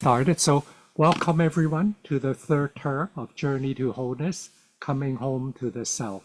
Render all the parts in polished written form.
Started. So welcome everyone to the third term of Journey to Wholeness, coming home to the self.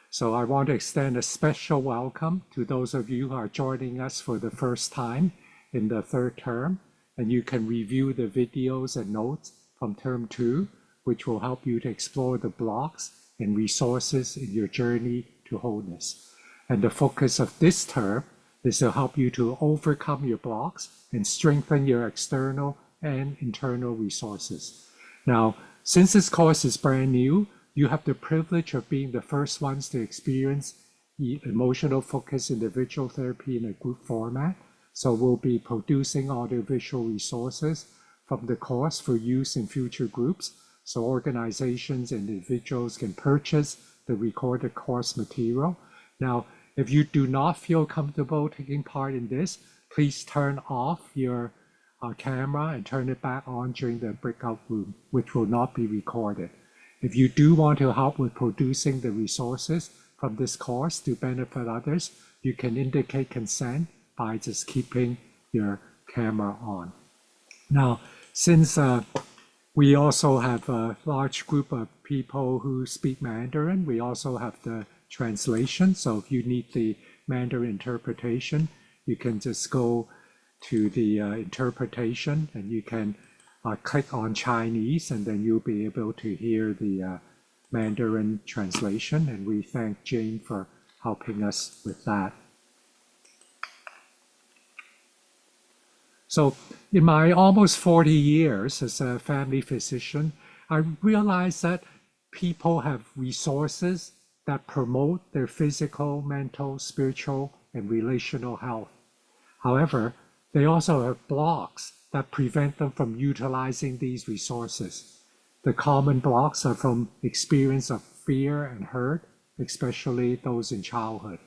So I want to extend a special welcome to those of you who are joining us for the first time in the third term, and you can review the videos and notes from term 2, which will help you to explore the blocks and resources in your journey to wholeness. And the focus of this term is to help you to overcome your blocks and strengthen your external and internal resources. Now, since this course is brand new, you have the privilege of being the first ones to experience emotional focus individual therapy in a group format. So we'll be producing audiovisual resources from the course for use in future groups. So organizations and individuals can purchase the recorded course material. Now, if you do not feel comfortable taking part in this, please turn off your camera and turn it back on during the breakout room, which will not be recorded. If you do want to help with producing the resources from this course to benefit others, you can indicate consent by just keeping your camera on. Now, since we also have a large group of people who speak Mandarin, we also have the translation. So if you need the Mandarin interpretation, you can just go to the interpretation and you can click on Chinese, and then you'll be able to hear the Mandarin translation. And we thank Jane for helping us with that. So in my almost 40 years as a family physician, I realized that people have resources that promote their physical, mental, spiritual, and relational health. However, they also have blocks that prevent them from utilizing these resources. The common blocks are from experience of fear and hurt, especially those in childhood.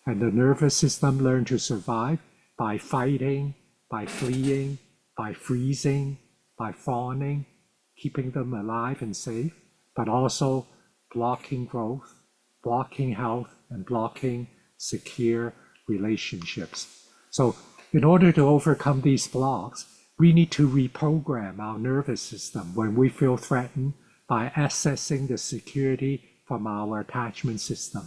And the nervous system learned to survive by fighting, by fleeing, by freezing, by fawning, keeping them alive and safe, but also blocking growth, blocking health, and blocking secure relationships. So in order to overcome these blocks, we need to reprogram our nervous system when we feel threatened by accessing the security from our attachment system.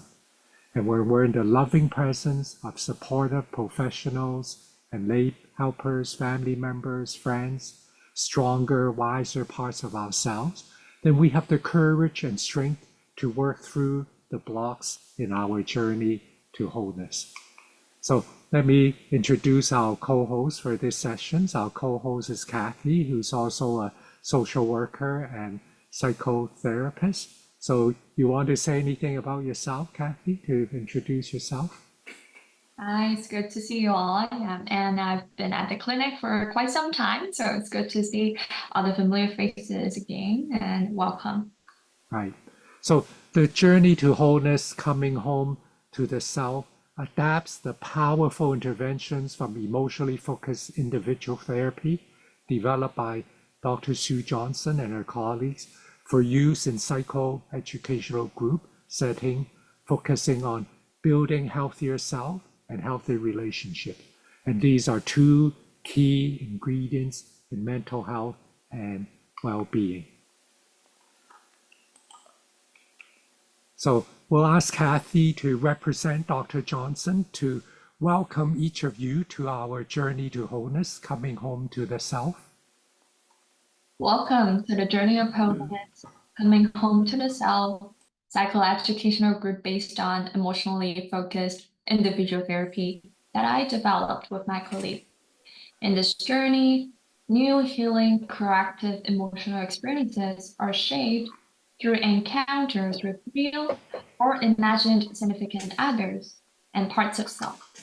And when we're in the loving presence of supportive professionals and lay helpers, family members, friends, stronger, wiser parts of ourselves, then we have the courage and strength to work through the blocks in our journey to wholeness. So let me introduce our co-host for this session. Our co-host is Kathy, who's also a social worker and psychotherapist. So you want to say anything about yourself, Kathy, to introduce yourself? Hi, it's good to see you all. And I've been at the clinic for quite some time, so it's good to see all the familiar faces again, and welcome. Right. So the journey to wholeness, coming home to the self, adapts the powerful interventions from emotionally focused individual therapy developed by Dr. Sue Johnson and her colleagues for use in psychoeducational group setting, focusing on building healthier self and healthy relationship. And these are two key ingredients in mental health and well-being. So we'll ask Kathy to represent Dr. Johnson to welcome each of you to our journey to wholeness, coming home to the self. Welcome to the Journey of Wholeness, coming home to the self, psychoeducational group based on emotionally focused individual therapy that I developed with my colleague. In this journey, new healing, proactive emotional experiences are shaped through encounters with real or imagined significant others and parts of self,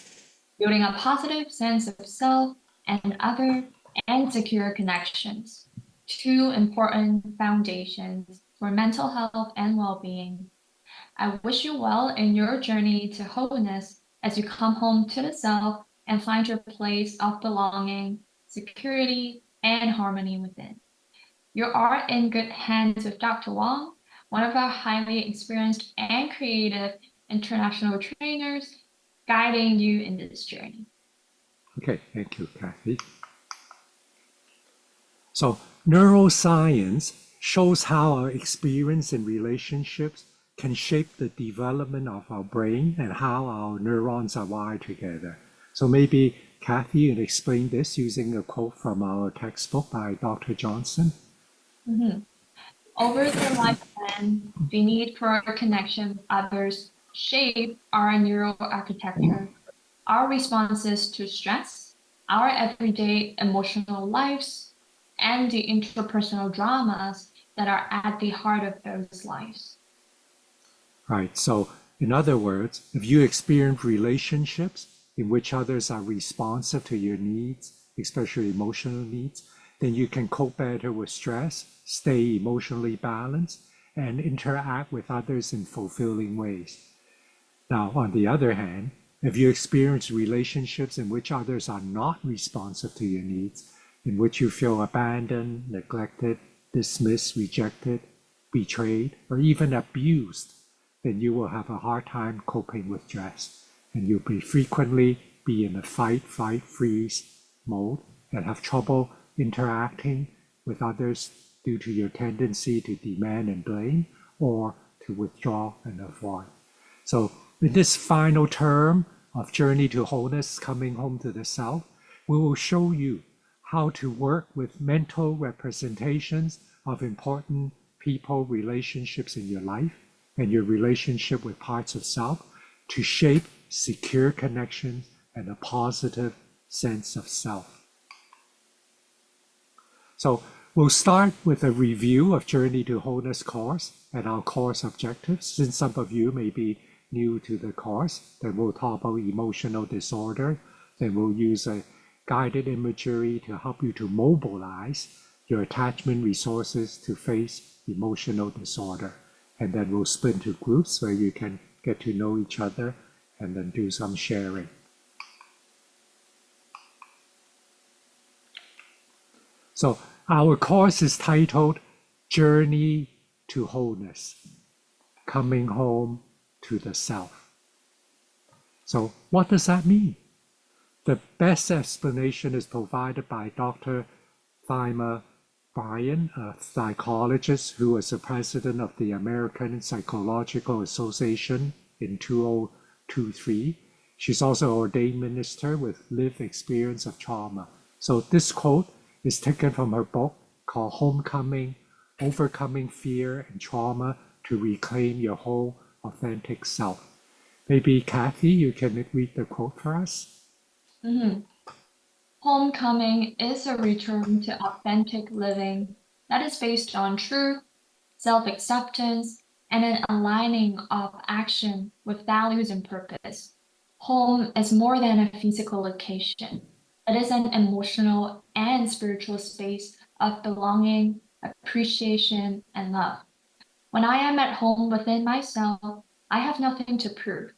building a positive sense of self and other and secure connections, two important foundations for mental health and well-being. I wish you well in your journey to wholeness as you come home to the self and find your place of belonging, security, and harmony within. You are in good hands with Dr. Wong, one of our highly experienced and creative international trainers, guiding you in this journey. Okay, thank you, Kathy. So neuroscience shows how our experience in relationships can shape the development of our brain and how our neurons are wired together. So maybe Kathy, you can explain this using a quote from our textbook by Dr. Johnson. Mhm. Over the lifespan, the need for connection with others shape our neural architecture, our responses to stress, our everyday emotional lives, and the interpersonal dramas that are at the heart of those lives. Right. So, in other words, if you experience relationships in which others are responsive to your needs, especially emotional needs, then you can cope better with stress, stay emotionally balanced, and interact with others in fulfilling ways. Now, on the other hand, if you experience relationships in which others are not responsive to your needs, in which you feel abandoned, neglected, dismissed, rejected, betrayed, or even abused, then you will have a hard time coping with stress. And you'll frequently be in a fight, flight, freeze mode and have trouble interacting with others due to your tendency to demand and blame or to withdraw and avoid. So in this final term of Journey to Wholeness, coming home to the Self, we will show you how to work with mental representations of important people, relationships in your life, and your relationship with parts of self to shape secure connections and a positive sense of self. So we'll start with a review of Journey to Wholeness course and our course objectives. Since some of you may be new to the course, then we'll talk about emotional disorder. Then we'll use a guided imagery to help you to mobilize your attachment resources to face emotional disorder. And then we'll split into groups where you can get to know each other and then do some sharing. So our course is titled Journey to Wholeness, Coming Home to the Self. So what does that mean? The best explanation is provided by Dr. Thima Bryan, a psychologist who was the president of the American Psychological Association in 2023. She's also an ordained minister with lived experience of trauma. So this quote is taken from her book called Homecoming, Overcoming Fear and Trauma to Reclaim Your Whole Authentic Self. Maybe Kathy, you can read the quote for us? Mhm. Homecoming is a return to authentic living that is based on truth, self-acceptance, and an aligning of action with values and purpose. Home is more than a physical location. It is an emotional and spiritual space of belonging, appreciation, and love. When I am at home within myself, I have nothing to prove.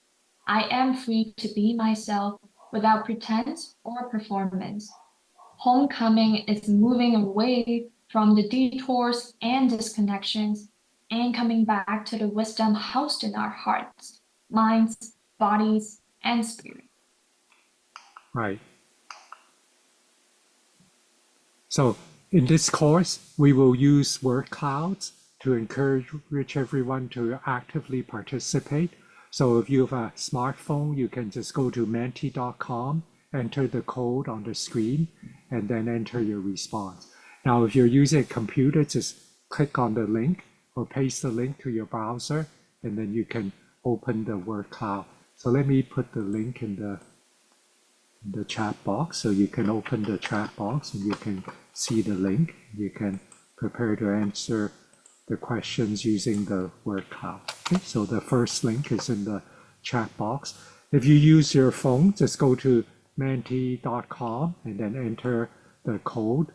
I am free to be myself without pretense or performance. Homecoming is moving away from the detours and disconnections and coming back to the wisdom housed in our hearts, minds, bodies, and spirit. Right. So in this course, we will use word clouds to encourage everyone to actively participate. So if you have a smartphone, you can just go to menti.com, enter the code on the screen, and then enter your response. Now, if you're using a computer, just click on the link or paste the link to your browser, and then you can open the word cloud. So let me put the link in the chat box so you can open the chat box and you can see the link. You can prepare to answer the questions using the word cloud. Okay, so the first link is in the chat box. If you use your phone, just go to menti.com and then enter the code.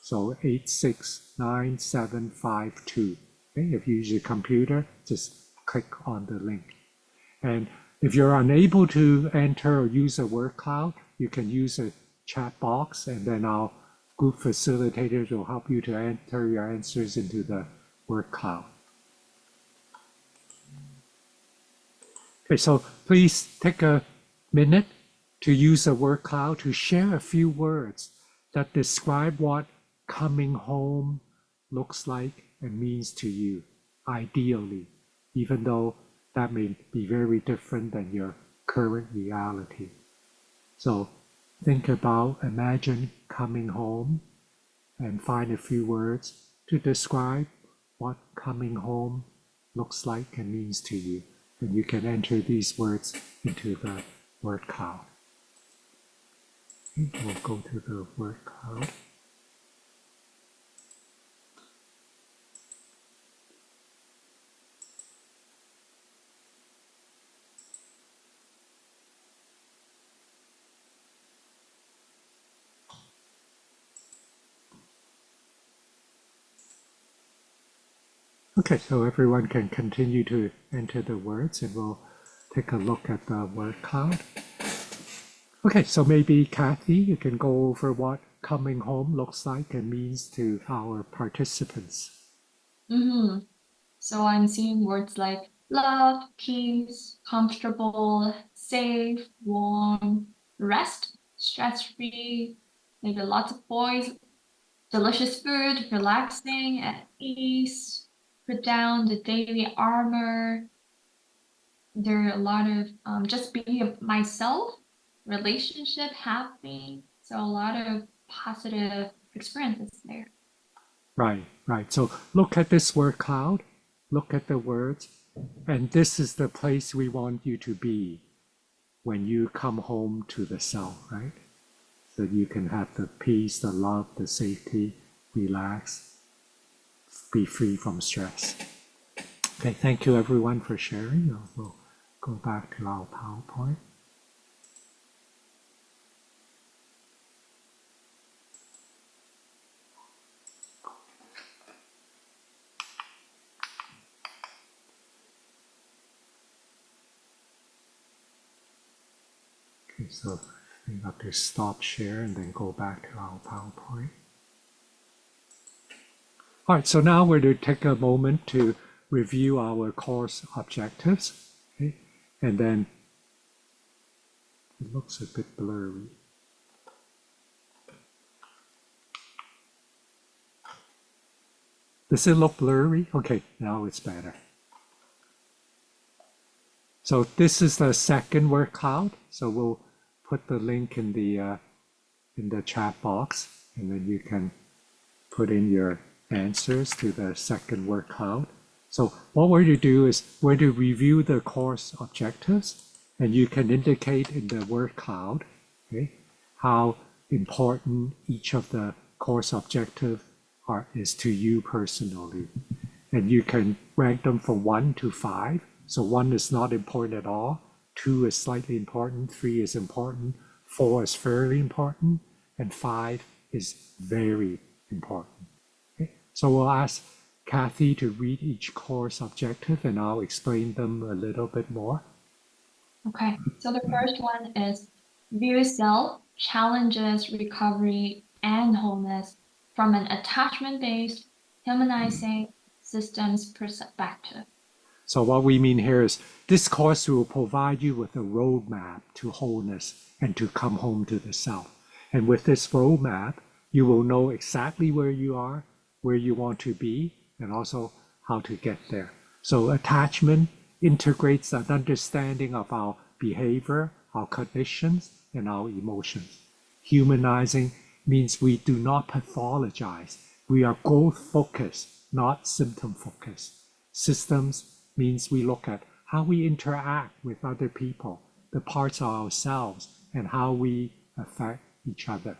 So 869752. Okay, if you use your computer, just click on the link. And if you're unable to enter or use a word cloud, you can use a chat box and then our group facilitators will help you to enter your answers into the word cloud. Okay, so please take a minute to use a word cloud to share a few words that describe what coming home looks like and means to you, ideally, even though that may be very different than your current reality. So think about, imagine coming home and find a few words to describe what coming home looks like and means to you. And you can enter these words into the word cloud. Okay, we'll go to the word cloud. Okay, so everyone can continue to enter the words and we'll take a look at the word cloud. Okay, so maybe Kathy, you can go over what coming home looks like and means to our participants. Mm-hmm. So I'm seeing words like love, peace, comfortable, safe, warm, rest, stress-free, maybe lots of boys, delicious food, relaxing, at ease, put down the daily armor. There are a lot of just being myself, relationship, happy. So a lot of positive experiences there. Right, right. So look at this word cloud, look at the words, and this is the place we want you to be when you come home to the self, right? So you can have the peace, the love, the safety, relax, be free from stress. Okay, thank you everyone for sharing. We'll go back to our PowerPoint. Okay, so I think I have to stop share and then go back to our PowerPoint. All right, so now we're going to take a moment to review our course objectives. Okay? And then it looks a bit blurry. Does it look blurry? Okay, now it's better. So this is the second word cloud. So we'll put the link in the chat box, and then you can put in your answers to the second word cloud. So what we're to do is we're to review the course objectives, and you can indicate in the word cloud, okay, how important each of the course objectives is to you personally. And you can rank them from 1 to 5. So 1 is not important at all, 2 is slightly important, 3 is important, 4 is fairly important, and 5 is very important. Okay? So we'll ask Kathy to read each course objective and I'll explain them a little bit more. Okay, so the first one is view self, challenges, recovery, and wholeness from an attachment-based, humanizing systems perspective. So what we mean here is this course will provide you with a roadmap to wholeness and to come home to the self. And with this roadmap, you will know exactly where you are, where you want to be, and also how to get there. So attachment integrates an understanding of our behavior, our conditions, and our emotions. Humanizing means we do not pathologize. We are goal-focused, not symptom-focused. Systems means we look at how we interact with other people, the parts of ourselves, and how we affect each other.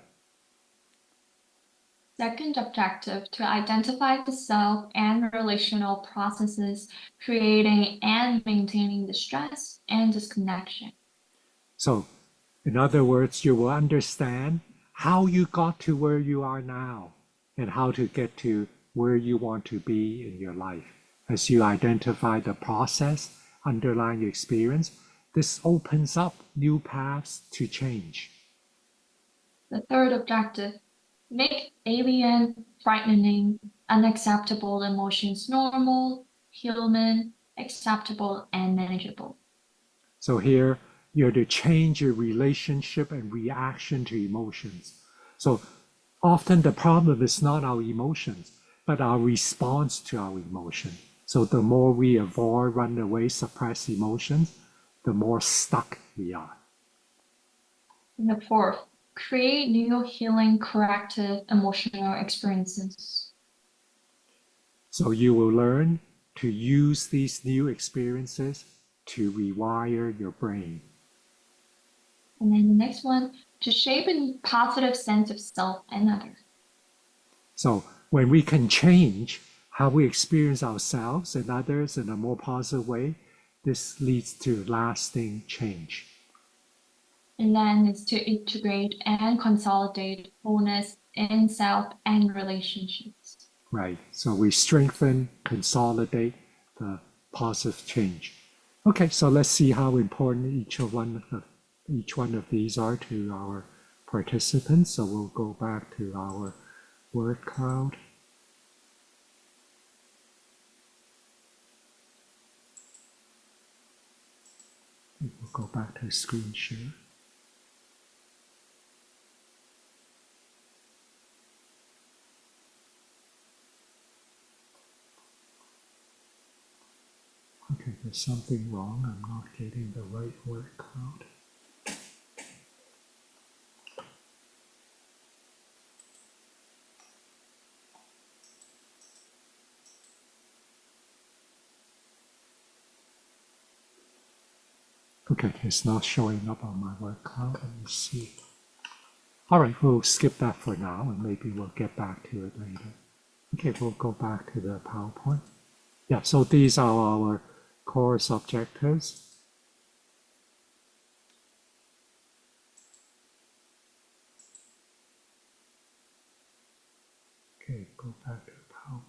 Second objective, to identify the self and relational processes creating and maintaining the stress and disconnection. So, in other words, you will understand how you got to where you are now and how to get to where you want to be in your life. As you identify the process underlying your experience, this opens up new paths to change. The third objective, make alien, frightening, unacceptable emotions normal, human, acceptable, and manageable. So here, you're to change your relationship and reaction to emotions. So Often the problem is not our emotions, but our response to our emotion. So the more we avoid, run away, suppress emotions, the more stuck we are. And the fourth, create new healing, corrective emotional experiences. So you will learn to use these new experiences to rewire your brain. And then the next one, to shape a positive sense of self and others. So when we can change how we experience ourselves and others in a more positive way, this leads to lasting change. And then it's to integrate and consolidate wholeness in self and relationships. Right. So we strengthen, consolidate the positive change. Okay, so let's see how important each one of these are to our participants. So we'll go back to our word cloud. We'll go back to screen share. Okay, there's something wrong. I'm not getting the right word cloud. Okay, it's not showing up on my word cloud. Let me see. All right, we'll skip that for now and maybe we'll get back to it later. Okay, we'll go back to the PowerPoint. Yeah, so these are our course objectives. Okay, go back to the PowerPoint.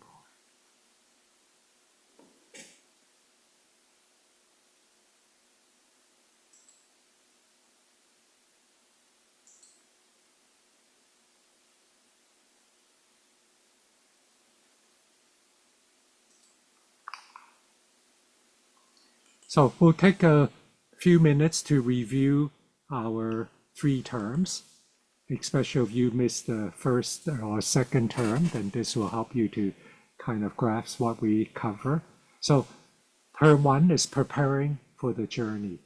So we'll take a few minutes to review our 3 terms. Especially if you missed the first or second term, then this will help you to kind of grasp what we cover. So term 1 is preparing for the journey.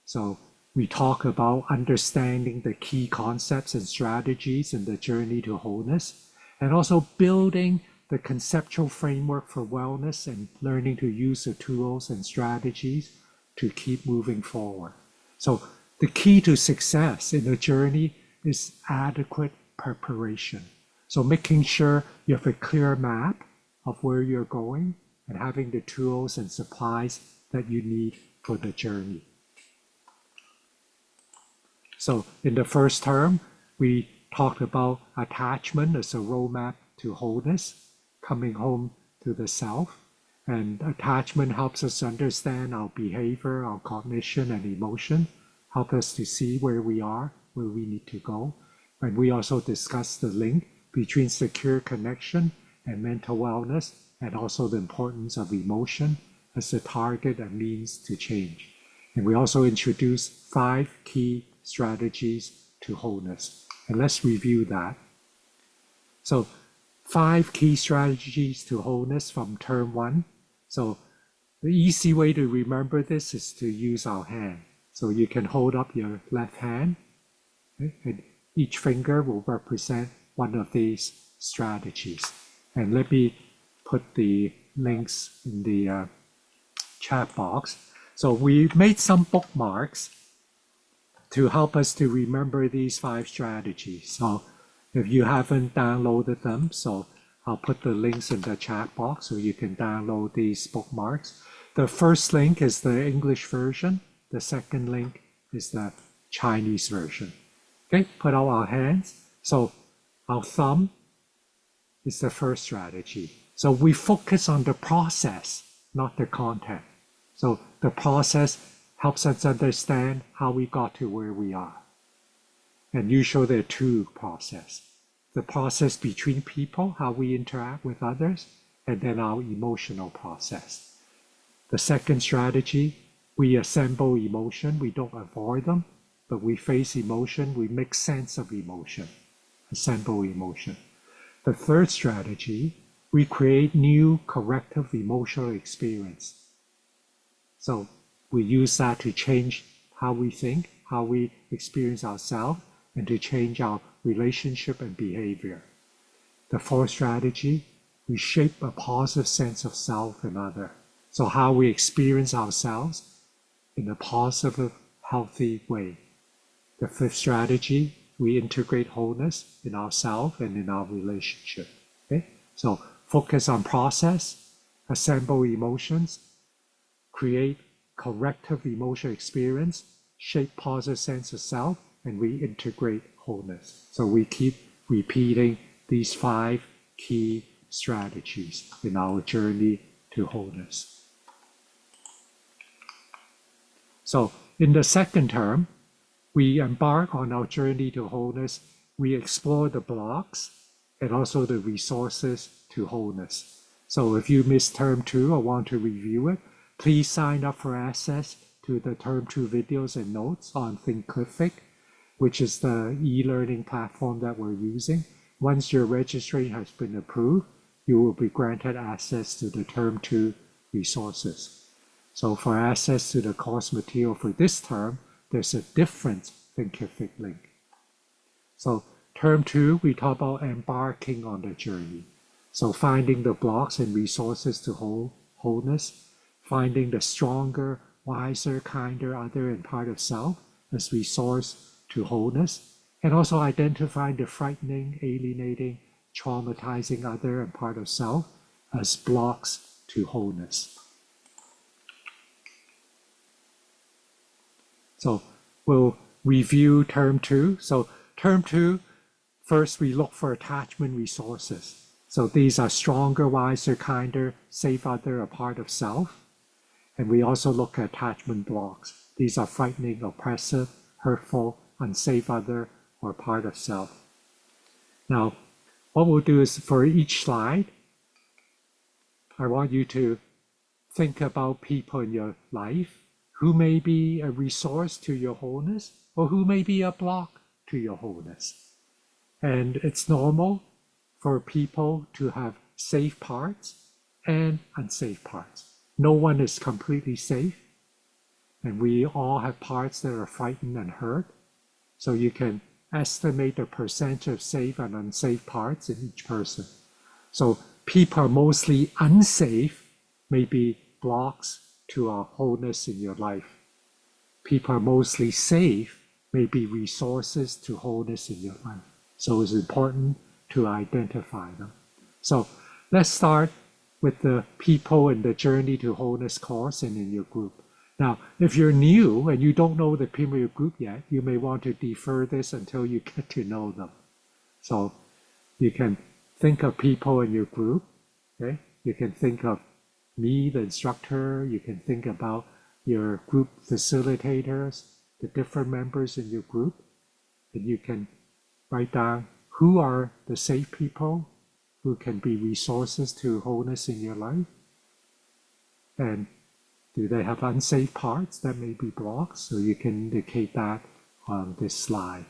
So we talk about understanding the key concepts and strategies in the journey to wholeness, and also building the conceptual framework for wellness and learning to use the tools and strategies to keep moving forward. So the key to success in the journey is adequate preparation. So making sure you have a clear map of where you're going and having the tools and supplies that you need for the journey. So in the first term, we talked about attachment as a roadmap to wholeness, coming home to the self. And attachment helps us understand our behavior, our cognition and emotion, help us to see where we are, where we need to go. And we also discussed the link between secure connection and mental wellness, and also the importance of emotion as a target and means to change. And we also introduced 5 key strategies to wholeness. And let's review that. So 5 key strategies to wholeness from term 1. So the easy way to remember this is to use our hand. So you can hold up your left hand, okay? And each finger will represent one of these strategies. And let me put the links in the chat box. So we made some bookmarks to help us to remember these 5 strategies. So if you haven't downloaded them, so I'll put the links in the chat box so you can download these bookmarks. The first link is the English version. The second link is the Chinese version. Okay, put out our hands. So our thumb is the first strategy. So we focus on the process, not the content. So the process helps us understand how we got to where we are. And usually there are 2 processes. The process between people, how we interact with others, and then our emotional process. The second strategy, we assemble emotion. We don't avoid them, but we face emotion. We make sense of emotion. assemble emotion. The third strategy, we create new corrective emotional experience. So we use that to change how we think, how we experience ourselves, and to change our relationship and behavior. The fourth strategy, we shape a positive sense of self and other. So how we experience ourselves in a positive, healthy way. The fifth strategy, we integrate wholeness in ourselves and in our relationship. Okay? So focus on process, assemble emotions, create corrective emotional experience, shape positive sense of self, and we integrate wholeness. So we keep repeating these 5 key strategies in our journey to wholeness. So in the second term, we embark on our journey to wholeness. We explore the blocks and also the resources to wholeness. So if you missed term 2 or want to review it, please sign up for access to the term 2 videos and notes on Thinkific, which is the e-learning platform that we're using. Once your registration has been approved, you will be granted access to the term 2 resources. So for access to the course material for this term, there's a different Thinkific link. So term 2, we talk about embarking on the journey. So finding the blocks and resources to wholeness, finding the stronger, wiser, kinder other and part of self as resource to wholeness, and also identifying the frightening, alienating, traumatizing other and part of self as blocks to wholeness. So we'll review term 2. So term 2, first we look for attachment resources. So these are stronger, wiser, kinder, safe other, a part of self. And we also look at attachment blocks. These are frightening, oppressive, hurtful, unsafe other, or part of self. Now, what we'll do is for each slide, I want you to think about people in your life who may be a resource to your wholeness or who may be a block to your wholeness. And it's normal for people to have safe parts and unsafe parts. No one is completely safe, and we all have parts that are frightened and hurt. So you can estimate the percentage of safe and unsafe parts in each person. So people are mostly unsafe, may be blocks to our wholeness in your life. People are mostly safe, may be resources to wholeness in your life. So it's important to identify them. So let's start with the people in the Journey to Wholeness course and in your group. Now, if you're new and you don't know the people in your group yet, you may want to defer this until you get to know them. So you can think of people in your group, okay? You can think of me, the instructor. You can think about your group facilitators, the different members in your group, and you can write down who are the safe people who can be resources to wholeness in your life, and do they have unsafe parts that may be blocks? So you can indicate that on this slide.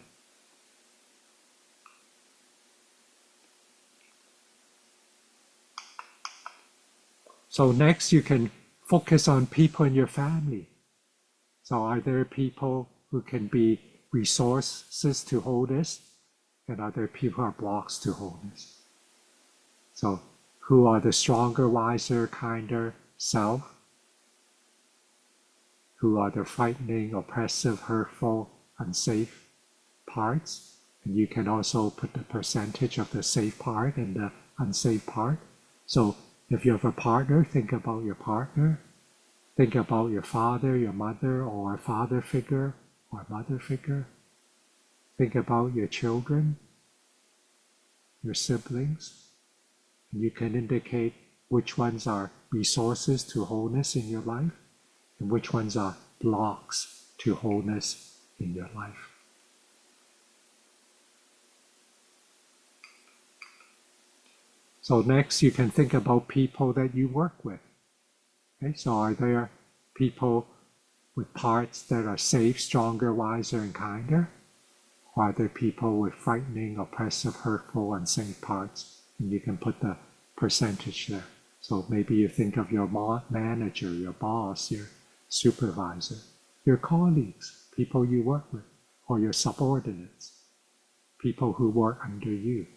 So next you can focus on people in your family. So are there people who can be resources to wholeness, and are there people who are blocks to wholeness? So who are the stronger, wiser, kinder self? Who are the frightening, oppressive, hurtful, unsafe parts? And you can also put the percentage of the safe part and the unsafe part. So if you have a partner, think about your partner. Think about your father, your mother, or a father figure or mother figure. Think about your children, your siblings. And you can indicate which ones are resources to wholeness in your life and which ones are blocks to wholeness in your life. So next you can think about people that you work with. Okay, so are there people with parts that are safe, stronger, wiser, and kinder? Or are there people with frightening, oppressive, hurtful, unsafe parts? And you can put the percentage there. So maybe you think of your manager, your boss, your supervisor, your colleagues, people you work with, or your subordinates, people who work under you.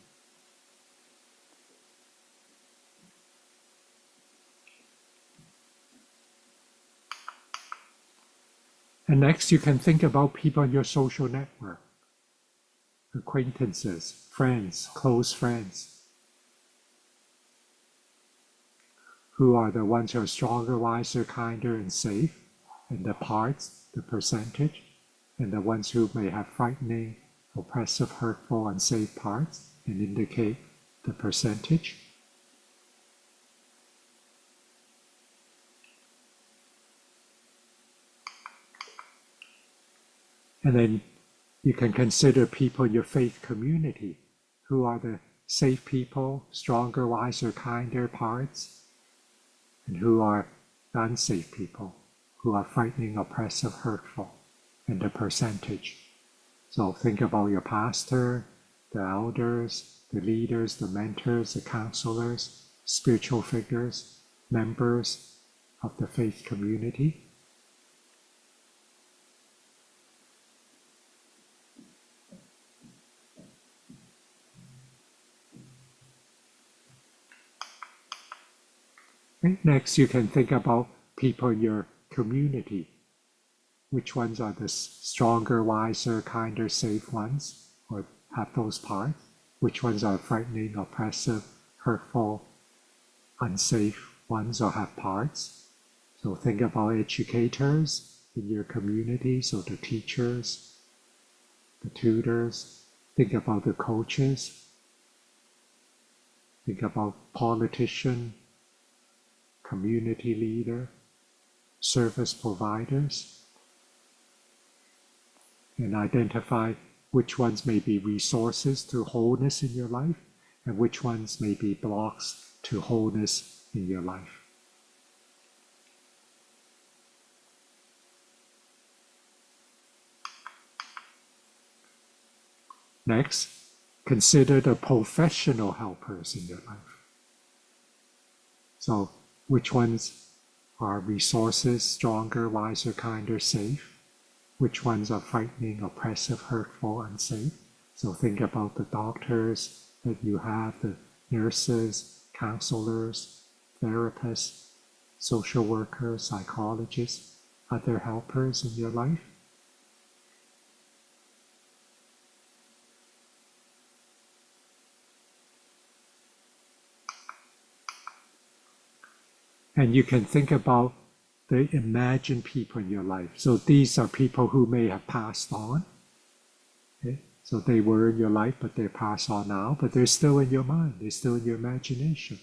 And next, you can think about people in your social network, acquaintances, friends, close friends. Who are the ones who are stronger, wiser, kinder, and safe, and the parts, the percentage, and the ones who may have frightening, oppressive, hurtful, unsafe parts, and indicate the percentage. And then you can consider people in your faith community. Who are the safe people, stronger, wiser, kinder parts, and who are the unsafe people, who are frightening, oppressive, hurtful, and the percentage. So think about your pastor, the elders, the leaders, the mentors, the counselors, spiritual figures, members of the faith community. Next, you can think about people in your community. Which ones are the stronger, wiser, kinder, safe ones, or have those parts? Which ones are frightening, oppressive, hurtful, unsafe ones, or have parts? So think about educators in your community, so the teachers, the tutors. Think about the coaches. Think about politician, community leader, service providers, and identify which ones may be resources to wholeness in your life and which ones may be blocks to wholeness in your life. Next, consider the professional helpers in your life. So, which ones are resources, stronger, wiser, kinder, safe? Which ones are frightening, oppressive, hurtful, unsafe? So think about the doctors that you have, the nurses, counselors, therapists, social workers, psychologists, other helpers in your life. And you can think about the imagined people in your life. So these are people who may have passed on. Okay? So they were in your life, but they're passed on now, but they're still in your mind. They're still in your imagination.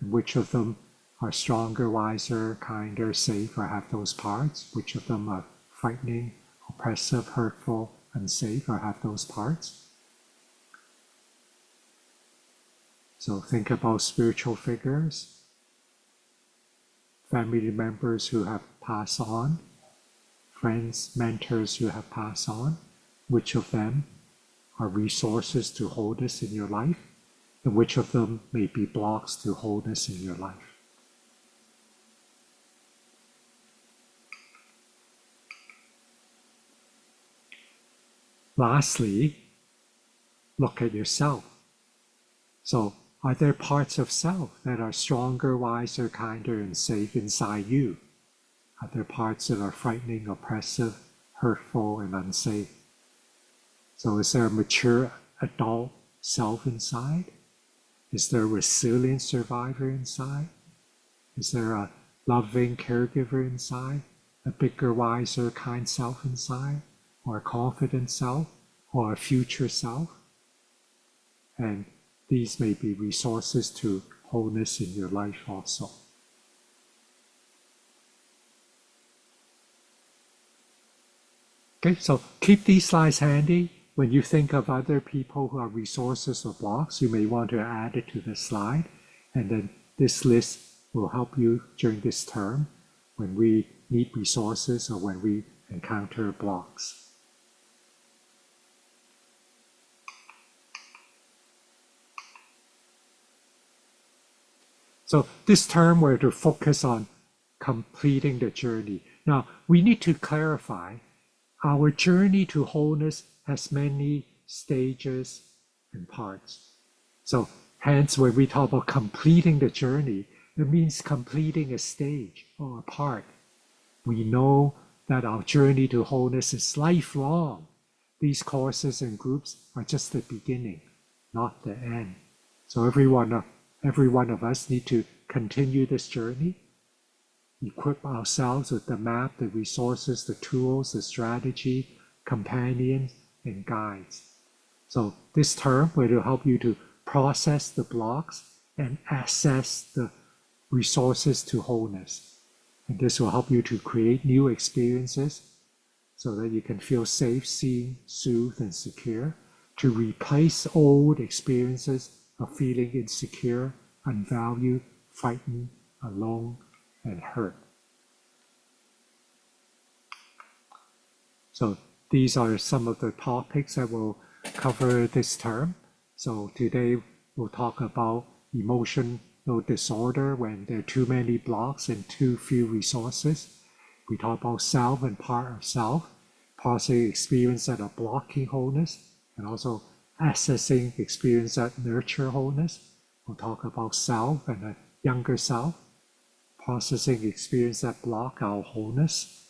And which of them are stronger, wiser, kinder, safe, or have those parts? Which of them are frightening, oppressive, hurtful, unsafe, or have those parts? So think about spiritual figures, family members who have passed on, friends, mentors who have passed on. Which of them are resources to wholeness in your life, and which of them may be blocks to wholeness in your life. Lastly, look at yourself. So, are there parts of self that are stronger, wiser, kinder, and safe inside you? Are there parts that are frightening, oppressive, hurtful, and unsafe? So is there a mature adult self inside? Is there a resilient survivor inside? Is there a loving caregiver inside? A bigger, wiser, kind self inside? Or a confident self? Or a future self? And these may be resources to wholeness in your life also. Okay, so keep these slides handy. When you think of other people who are resources or blocks, you may want to add it to the slide. And then this list will help you during this term when we need resources or when we encounter blocks. So this term we're to focus on completing the journey. Now, we need to clarify our journey to wholeness has many stages and parts. So hence, when we talk about completing the journey, it means completing a stage or a part. We know that our journey to wholeness is lifelong. These courses and groups are just the beginning, not the end. So every one of us need to continue this journey, equip ourselves with the map, the resources, the tools, the strategy, companions, and guides. So this term will help you to process the blocks and access the resources to wholeness. And this will help you to create new experiences so that you can feel safe, seen, soothed, and secure, to replace old experiences of feeling insecure, unvalued, frightened, alone, and hurt. So these are some of the topics that will cover this term. So today we'll talk about emotional disorder when there are too many blocks and too few resources. We talk about self and part of self, processing experience that are blocking wholeness, and also accessing experience that nurture wholeness. We'll talk about self and a younger self, processing experience that block our wholeness,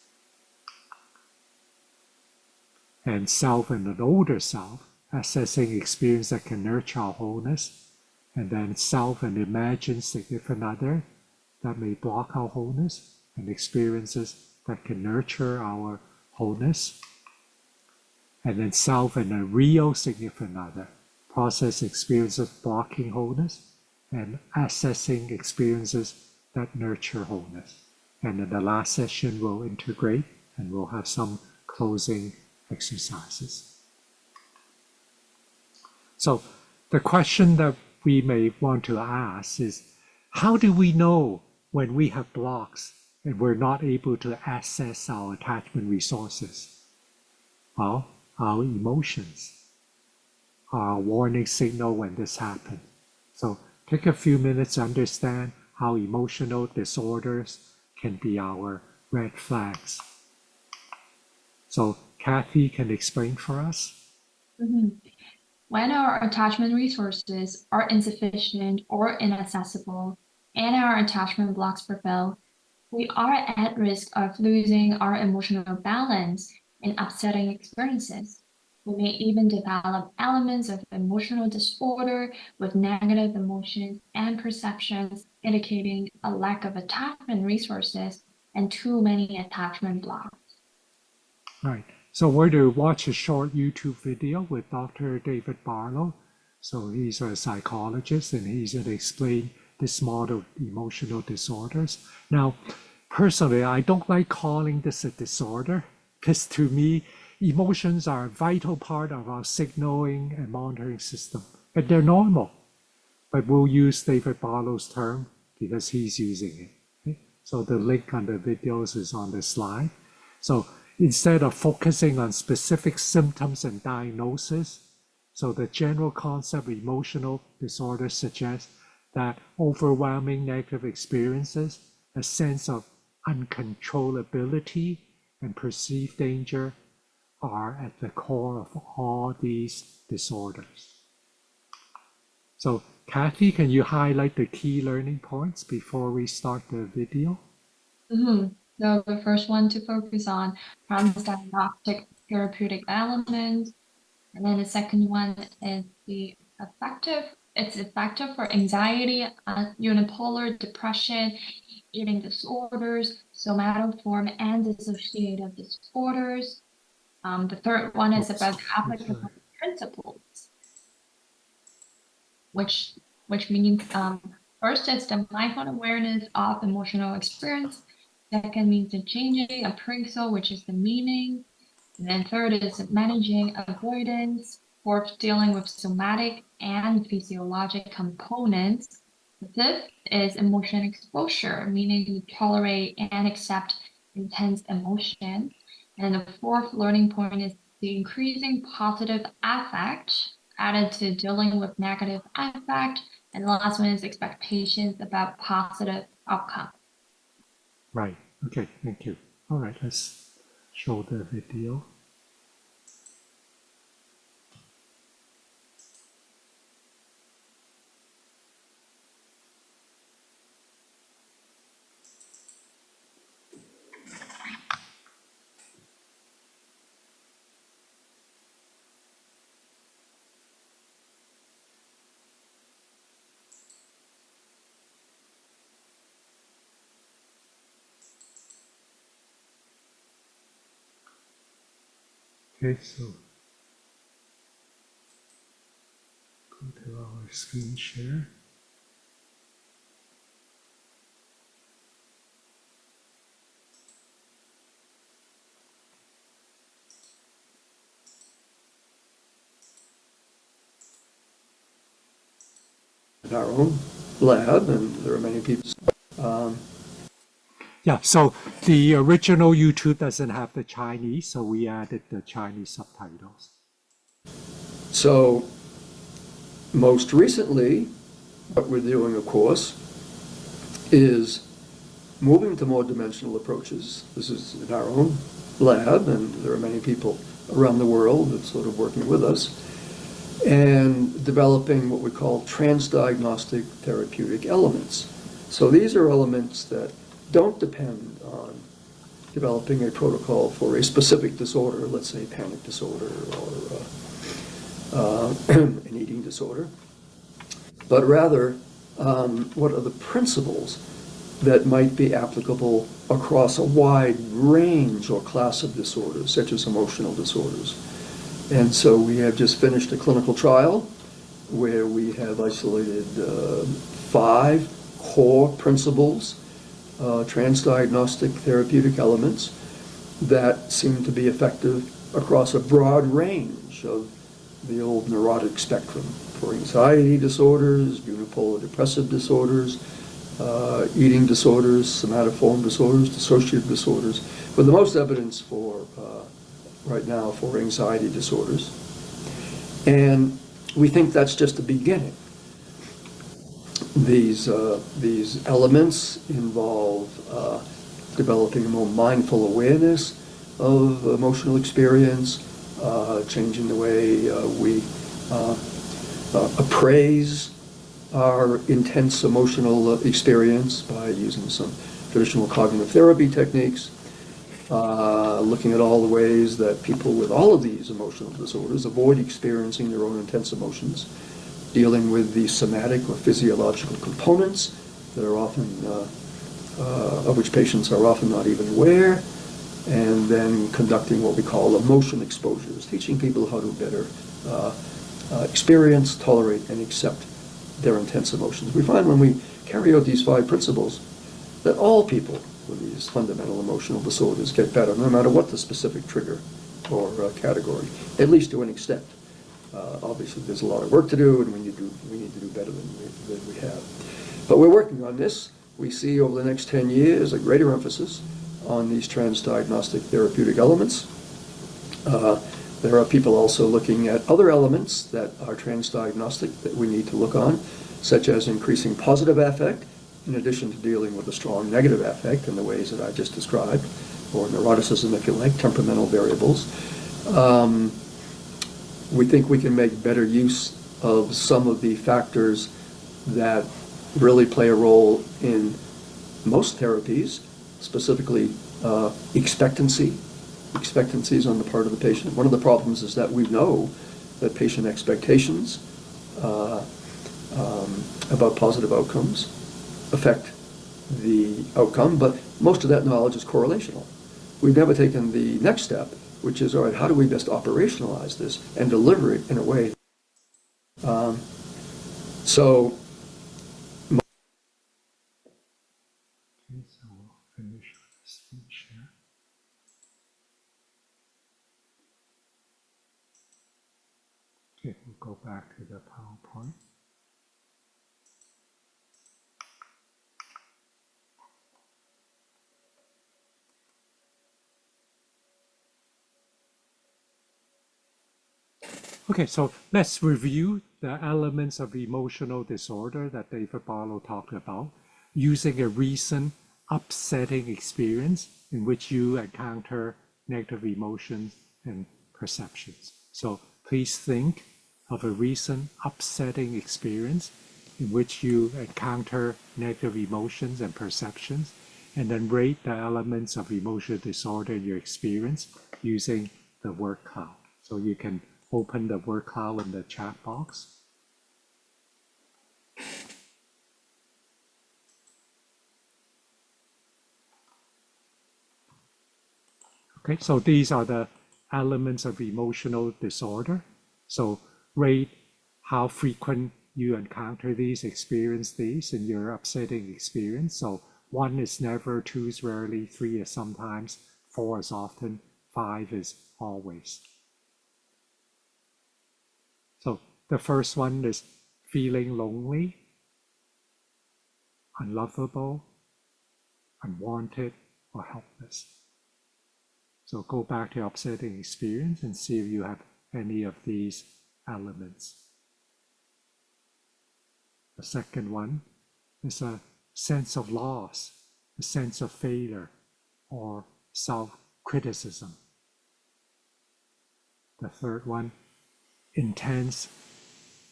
and self and an older self, accessing experience that can nurture our wholeness, and then self and imagined significant other that may block our wholeness, and experiences that can nurture our wholeness, and then self and a real significant other, process experiences blocking wholeness, and accessing experiences that nurture wholeness. And in the last session, we'll integrate and we'll have some closing exercises. So the question that we may want to ask is, how do we know when we have blocks and we're not able to access our attachment resources? Well, our emotions are a warning signal when this happens. So take a few minutes to understand how emotional disorders can be our red flags. So Kathy can explain for us. When our attachment resources are insufficient or inaccessible and our attachment blocks prevail, we are at risk of losing our emotional balance in upsetting experiences. We may even develop elements of emotional disorder with negative emotions and perceptions, indicating a lack of attachment resources and too many attachment blocks. Right. So we're to watch a short YouTube video with Dr. David Barlow. So he's a psychologist and he's going to explain this model of emotional disorders. Now, personally, I don't like calling this a disorder because to me, emotions are a vital part of our signaling and monitoring system, and they're normal. But we'll use David Barlow's term because he's using it. Okay? So the link on the videos is on the slide. So instead of focusing on specific symptoms and diagnosis, so the general concept of emotional disorder suggests that overwhelming negative experiences, a sense of uncontrollability and perceived danger are at the core of all these disorders. So Kathy, can you highlight the key learning points before we start the video? So the first one to focus on promise diagnostic therapeutic elements. And then the second one is it's effective for anxiety, unipolar depression, eating disorders, somatoform and dissociative disorders. The third one is about the applicable principles, which means first is the mindful awareness of emotional experience. Second means the changing appraisal, which is the meaning. And then third is managing avoidance. Fourth, dealing with somatic and physiologic components. The fifth is emotion exposure, meaning you tolerate and accept intense emotion. And the fourth learning point is the increasing positive affect added to dealing with negative affect And the last one is expectations about positive outcome. Right. Okay, thank you. All right, let's show the video. Okay, so go to our screen share. In our own lab, and there are many people. Yeah, so the original YouTube doesn't have the Chinese, so we added the Chinese subtitles. So most recently, what we're doing, of course, is moving to more dimensional approaches. This is in our own lab, and there are many people around the world that sort of working with us, and developing what we call transdiagnostic therapeutic elements. So these are elements that don't depend on developing a protocol for a specific disorder, let's say panic disorder or an eating disorder, but rather what are the principles that might be applicable across a wide range or class of disorders, such as emotional disorders. And so we have just finished a clinical trial where we have isolated 5 core principles, transdiagnostic therapeutic elements that seem to be effective across a broad range of the old neurotic spectrum for anxiety disorders, unipolar depressive disorders, eating disorders, somatoform disorders, dissociative disorders, with the most evidence for right now for anxiety disorders. And we think that's just the beginning. These elements involve developing a more mindful awareness of emotional experience, changing the way we appraise our intense emotional experience by using some traditional cognitive therapy techniques, looking at all the ways that people with all of these emotional disorders avoid experiencing their own intense emotions, dealing with the somatic or physiological components that are often, of which patients are often not even aware, and then conducting what we call emotion exposures, teaching people how to better experience, tolerate, and accept their intense emotions. We find when we carry out these 5 principles that all people with these fundamental emotional disorders get better, no matter what the specific trigger or category, at least to an extent. Obviously, there's a lot of work to do, and we need to do better than we have. But we're working on this. We see over the next 10 years a greater emphasis on these transdiagnostic therapeutic elements. There are people also looking at other elements that are transdiagnostic that we need to look on, such as increasing positive affect, in addition to dealing with a strong negative affect in the ways that I just described, or neuroticism, if you like, temperamental variables. We think we can make better use of some of the factors that really play a role in most therapies, specifically expectancies on the part of the patient. One of the problems is that we know that patient expectations about positive outcomes affect the outcome, but most of that knowledge is correlational. We've never taken the next step, which is, all right, how do we best operationalize this and deliver it in a way? So Okay, so we'll finish with the screen share. Okay, we'll go back to the PowerPoint. Okay, so let's review the elements of emotional disorder that David Barlow talked about using a recent upsetting experience in which you encounter negative emotions and perceptions. So please think of a recent upsetting experience in which you encounter negative emotions and perceptions, and then rate the elements of emotional disorder in your experience using the word cloud. So you can open the word cloud in the chat box. Okay, so these are the elements of emotional disorder. So rate how frequent you encounter these, experience these in your upsetting experience. So 1 is never, 2 is rarely, 3 is sometimes, 4 is often, 5 is always. So the first one is feeling lonely, unlovable, unwanted, or helpless. So go back to your upsetting experience and see if you have any of these elements. The second one is a sense of loss, a sense of failure, or self-criticism. The third one, intense,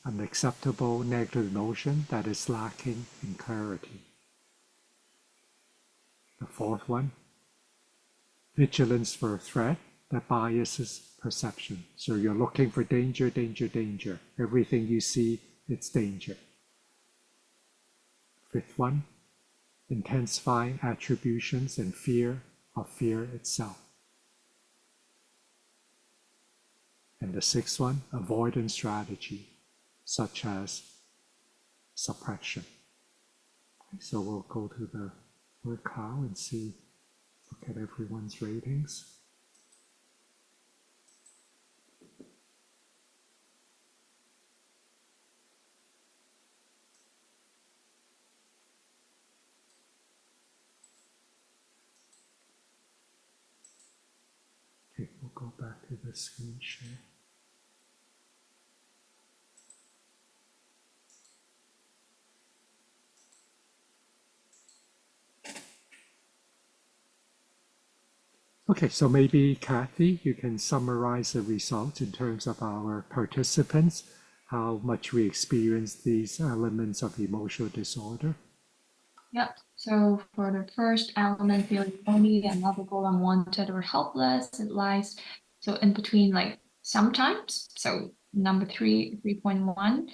unacceptable negative emotion that is lacking in clarity. The fourth one, vigilance for a threat that biases perception. So you're looking for danger, danger, danger. Everything you see, it's danger. Fifth one, intensifying attributions and fear of fear itself. And the sixth one, avoidance strategy, such as suppression. Okay, so we'll go to the word cow and see, look at everyone's ratings. Okay, we'll go back to the screen share. Okay, so maybe Kathy, you can summarize the results in terms of our participants, how much we experience these elements of emotional disorder. Yep. So for the first element, feeling lonely, unlovable, unwanted, or helpless, it lies so in between like sometimes. So number 3.1. And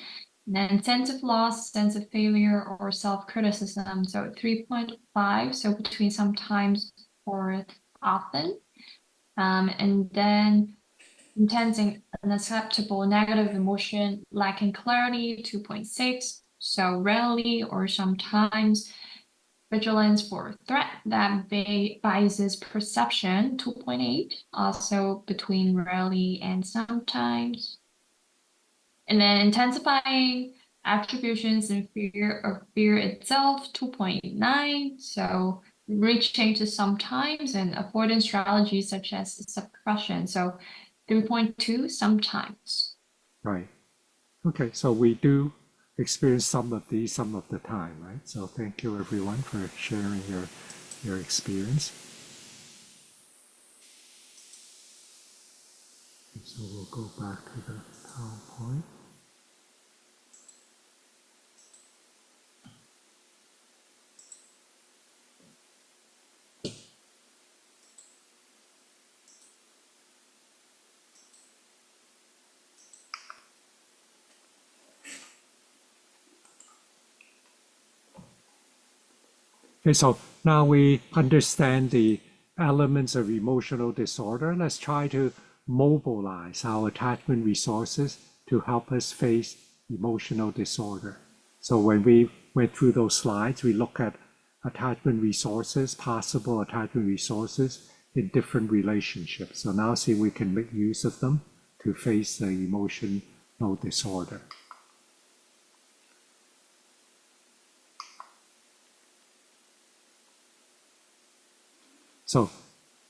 then sense of loss, sense of failure, or self-criticism. So 3.5. So between sometimes or often. And then intense and unacceptable negative emotion lacking clarity, 2.6. So rarely or sometimes. Vigilance for threat that biases perception, 2.8. Also between rarely and sometimes. And then intensifying attributions and fear of fear itself, 2.9. So reaching to sometimes, and avoidance strategies such as suppression. So 3.2 sometimes. Right. Okay, so we do experience some of these some of the time, right? So thank you everyone for sharing your experience. So we'll go back to the PowerPoint. Okay, so now we understand the elements of emotional disorder. Let's try to mobilize our attachment resources to help us face emotional disorder. So when we went through those slides, we look at attachment resources, possible attachment resources in different relationships. So now see if we can make use of them to face the emotional disorder. So,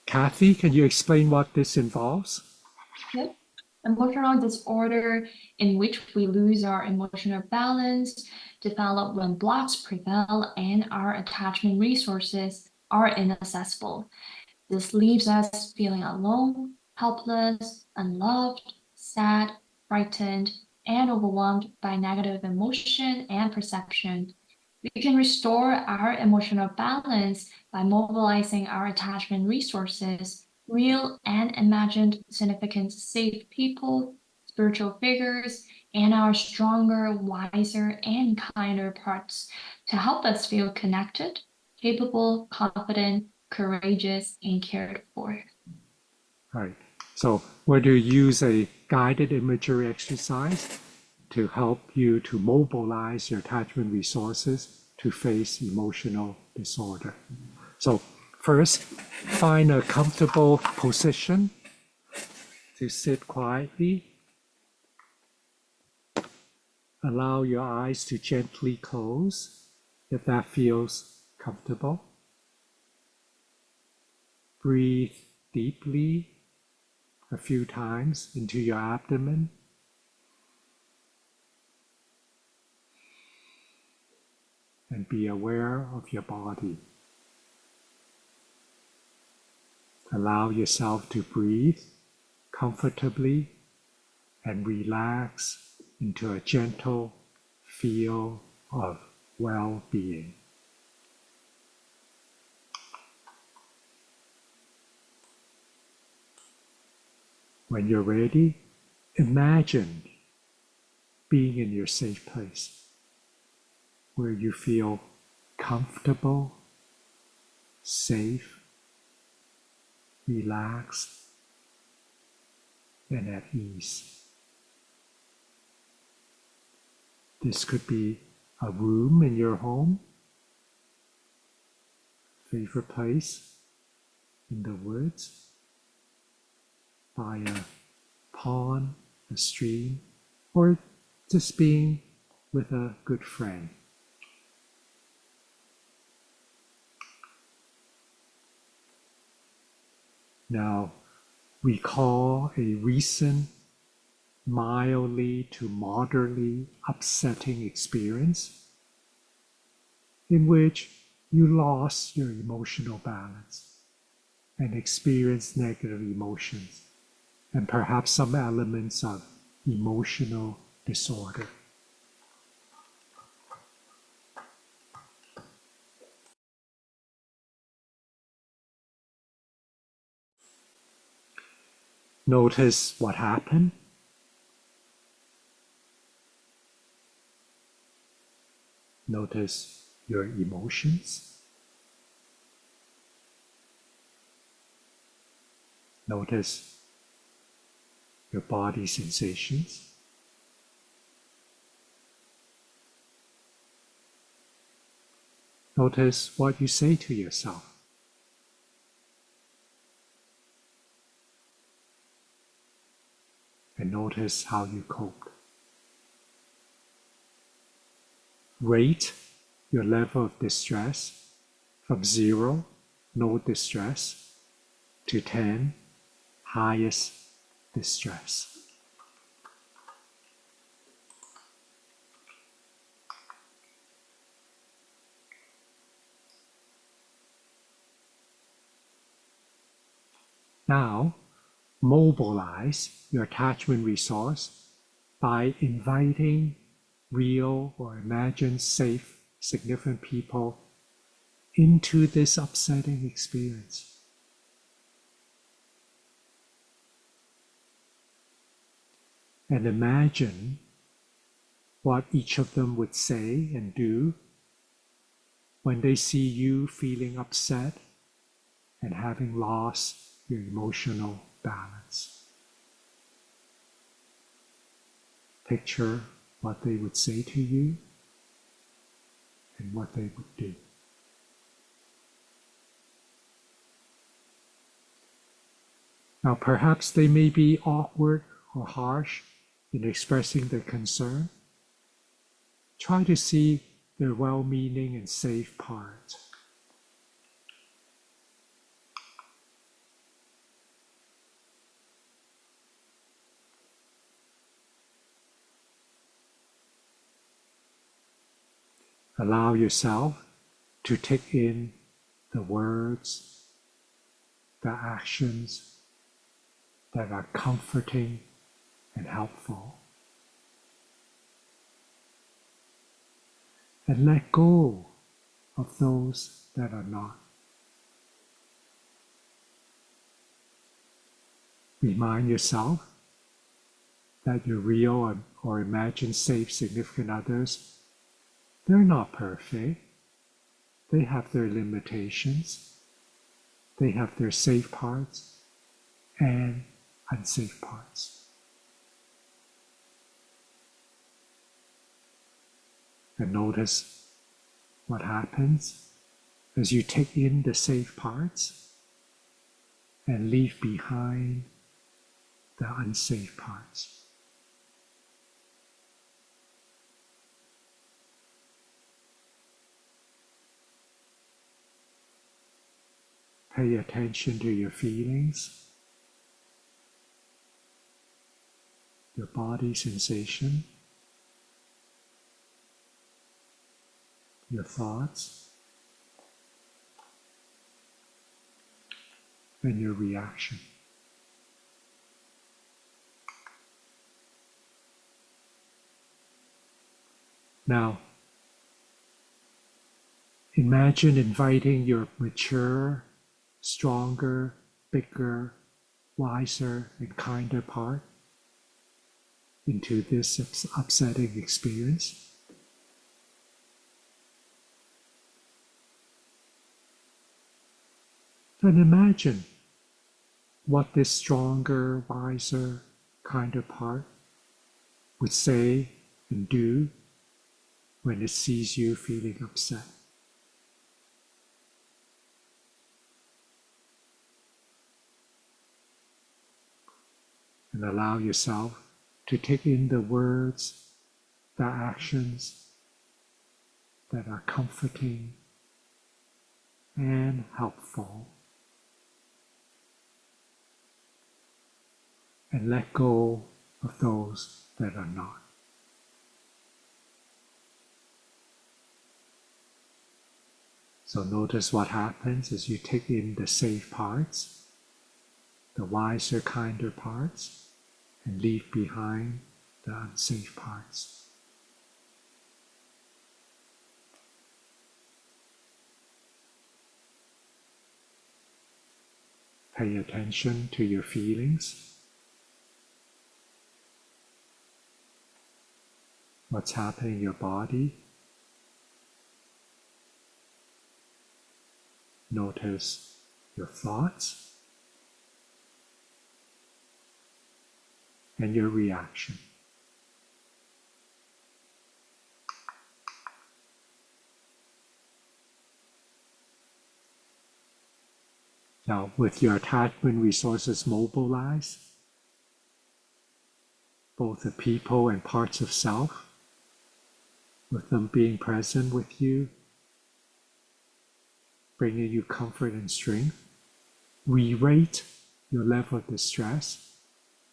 Kathy, can you explain what this involves? Yep. Emotional disorder in which we lose our emotional balance develop when blocks prevail and our attachment resources are inaccessible. This leaves us feeling alone, helpless, unloved, sad, frightened, and overwhelmed by negative emotion and perception. We can restore our emotional balance by mobilizing our attachment resources, real and imagined significant safe people, spiritual figures, and our stronger, wiser, and kinder parts to help us feel connected, capable, confident, courageous, and cared for. Right. So we're to use a guided imagery exercise to help you to mobilize your attachment resources to face emotional disorder. So first, find a comfortable position to sit quietly. Allow your eyes to gently close if that feels comfortable. Breathe deeply a few times into your abdomen. And be aware of your body. Allow yourself to breathe comfortably and relax into a gentle feel of well-being. When you're ready, imagine being in your safe place where you feel comfortable, safe, relaxed, and at ease. This could be a room in your home, favorite place in the woods, by a pond, a stream, or just being with a good friend. Now, recall a recent mildly to moderately upsetting experience in which you lost your emotional balance and experienced negative emotions and perhaps some elements of emotional disorder. Notice what happened. Notice your emotions. Notice your body sensations. Notice what you say to yourself. And notice how you cope. Rate your level of distress from 0, no distress, to 10, highest distress. Now, mobilize your attachment resource by inviting real or imagined safe, significant people into this upsetting experience. And imagine what each of them would say and do when they see you feeling upset and having lost your emotional balance. Picture what they would say to you and what they would do. Now, perhaps they may be awkward or harsh in expressing their concern. Try to see their well-meaning and safe part. Allow yourself to take in the words, the actions that are comforting and helpful. And let go of those that are not. Remind yourself that your real or imagined safe significant others, they're not perfect. They have their limitations. They have their safe parts and unsafe parts. And notice what happens as you take in the safe parts and leave behind the unsafe parts. Pay attention to your feelings, your body sensation, your thoughts, and your reaction. Now, imagine inviting your mature, stronger, bigger, wiser, and kinder part into this upsetting experience. And imagine what this stronger, wiser, kinder part would say and do when it sees you feeling upset. And allow yourself to take in the words, the actions that are comforting and helpful. And let go of those that are not. So notice what happens as you take in the safe parts, the wiser, kinder parts, and leave behind the unsafe parts. Pay attention to your feelings. What's happening in your body? Notice your thoughts and your reaction. Now, with your attachment resources mobilized, both the people and parts of self, with them being present with you, bringing you comfort and strength, re-rate your level of distress,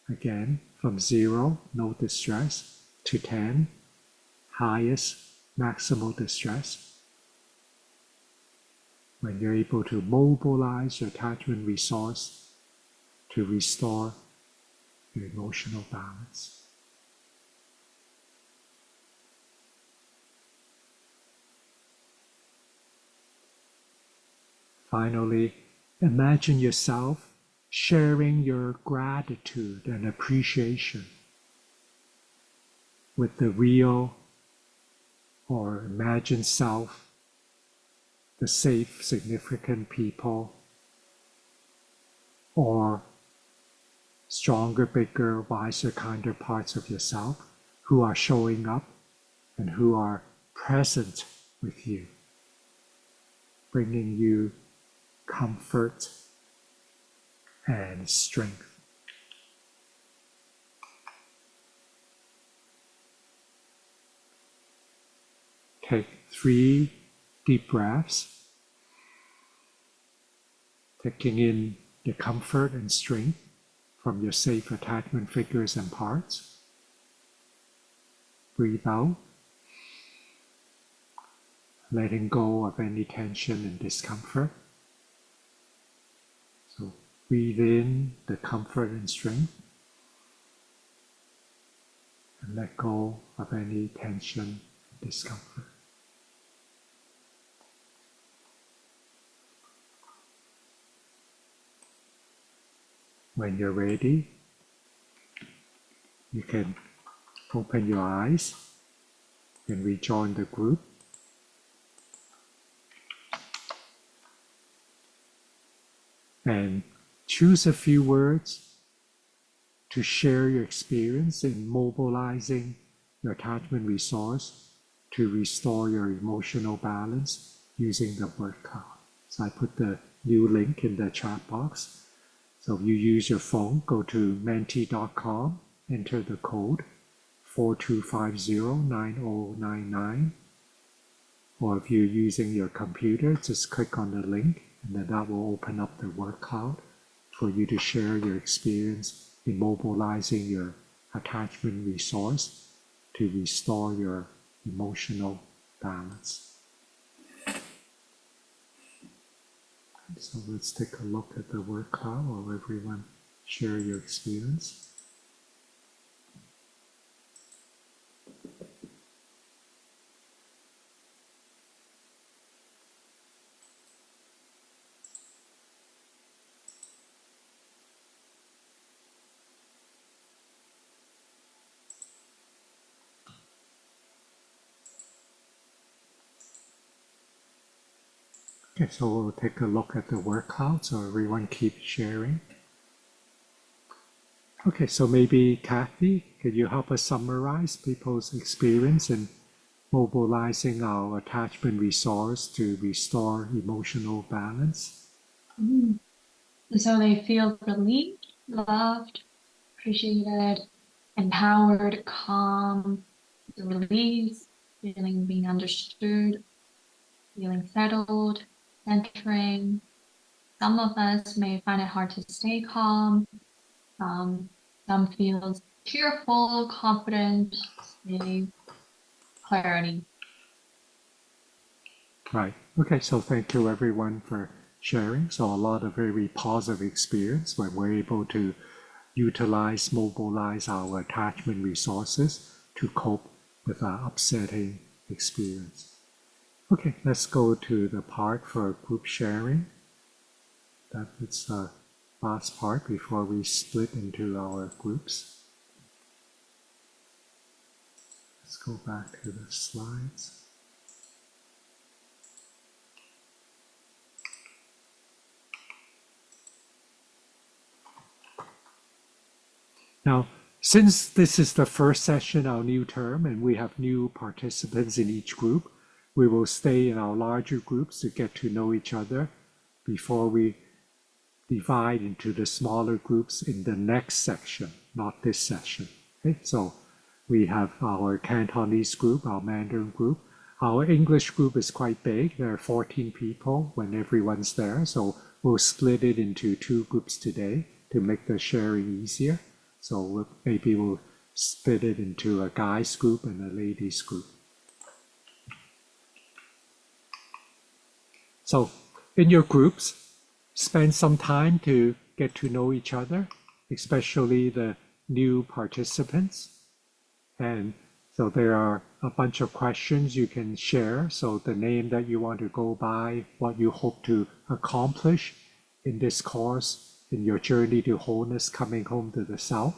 again, from 0, no distress, to 10, highest maximal distress. When you're able to mobilize your attachment resource to restore your emotional balance. Finally, imagine yourself sharing your gratitude and appreciation with the real or imagined self, the safe, significant people, or stronger, bigger, wiser, kinder parts of yourself who are showing up and who are present with you, bringing you comfort and strength. Take 3 deep breaths, taking in the comfort and strength from your safe attachment figures and parts. Breathe out. letting go of any tension and discomfort. So breathe in the comfort and strength, and let go of any tension and discomfort. When you're ready, you can open your eyes and rejoin the group. And choose a few words to share your experience in mobilizing your attachment resource to restore your emotional balance using the word count. So I put the new link in the chat box. So if you use your phone, go to menti.com, enter the code 42509099. Or if you're using your computer, just click on the link, and then that will open up the word cloud for you to share your experience in mobilizing your attachment resource to restore your emotional balance. So let's take a look at the word cloud, or everyone share your experience. Okay, so we'll take a look at the word cloud, so everyone keep sharing. Okay, so maybe Kathy, could you help us summarize people's experience in mobilizing our attachment resource to restore emotional balance? So they feel relieved, loved, appreciated, empowered, calm, release, feeling being understood, feeling settled, centering. Some of us may find it hard to stay calm. Some feel cheerful, confident, safe, clarity. Right. Okay, so thank you everyone for sharing. So a lot of very positive experience when we're able to utilize, mobilize our attachment resources to cope with our upsetting experience. Okay, let's go to the part for group sharing. That's the last part before we split into our groups. Let's go back to the slides. Now, since this is the first session, our new term, and we have new participants in each group, we will stay in our larger groups to get to know each other before we divide into the smaller groups in the next section, not this session. Okay, so we have our Cantonese group, our Mandarin group. Our English group is quite big. There are 14 people when everyone's there, so we'll split it into two groups today to make the sharing easier. So maybe we'll split it into a guys group and a ladies group. So in your groups, spend some time to get to know each other, especially the new participants. And so there are a bunch of questions you can share. So the name that you want to go by, what you hope to accomplish in this course, in your journey to wholeness, coming home to the self,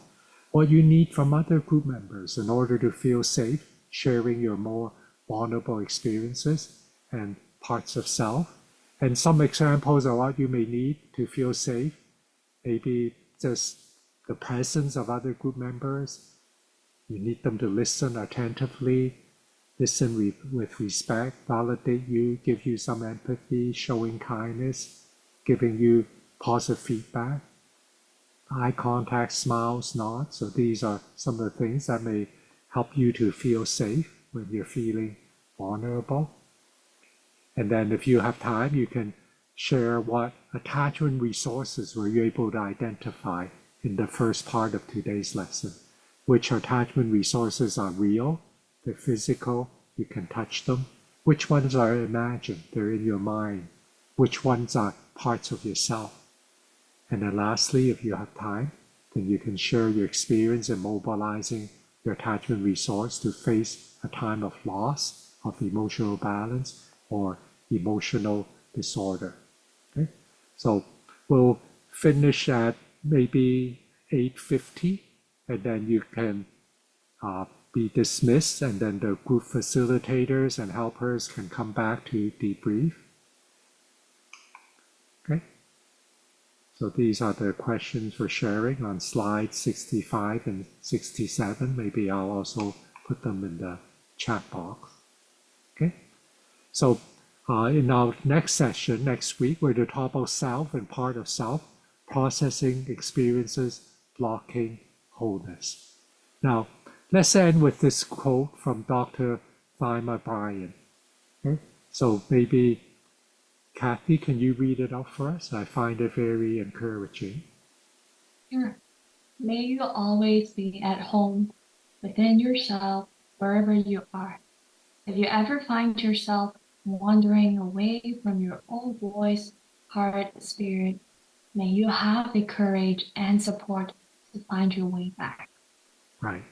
what you need from other group members in order to feel safe, sharing your more vulnerable experiences and parts of self. And some examples of what you may need to feel safe, maybe just the presence of other group members. You need them to listen attentively, listen with respect, validate you, give you some empathy, showing kindness, giving you positive feedback, eye contact, smiles, nods. So these are some of the things that may help you to feel safe when you're feeling vulnerable. And then if you have time, you can share what attachment resources were you able to identify in the first part of today's lesson. Which attachment resources are real, they're physical, you can touch them. Which ones are imagined? They're in your mind. Which ones are parts of yourself? And then lastly, if you have time, then you can share your experience in mobilizing your attachment resource to face a time of loss of emotional balance or emotional disorder. Okay? So we'll finish at maybe 8:50, and then you can be dismissed, and then the group facilitators and helpers can come back to debrief. Okay? So these are the questions for sharing on slides 65 and 67. Maybe I'll also put them in the chat box. Okay? So in our next session, next week, we're to talk about self and part of self, processing experiences, blocking wholeness. Now, let's end with this quote from Dr. Thyma Bryan. Okay? So maybe, Kathy, can you read it out for us? I find it very encouraging. Sure. May you always be at home within yourself, wherever you are. If you ever find yourself wandering away from your own voice, heart, spirit, may you have the courage and support to find your way back. Right.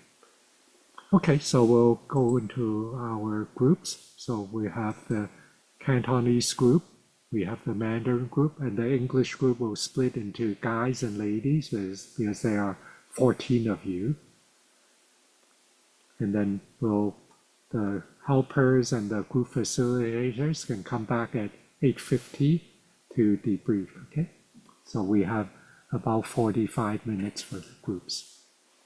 Okay, so we'll go into our groups. So we have the Cantonese group, we have the Mandarin group, and the English group will split into guys and ladies because there are 14 of you. And then the helpers and the group facilitators can come back at 8:50 to debrief, okay? So we have about 45 minutes for the groups.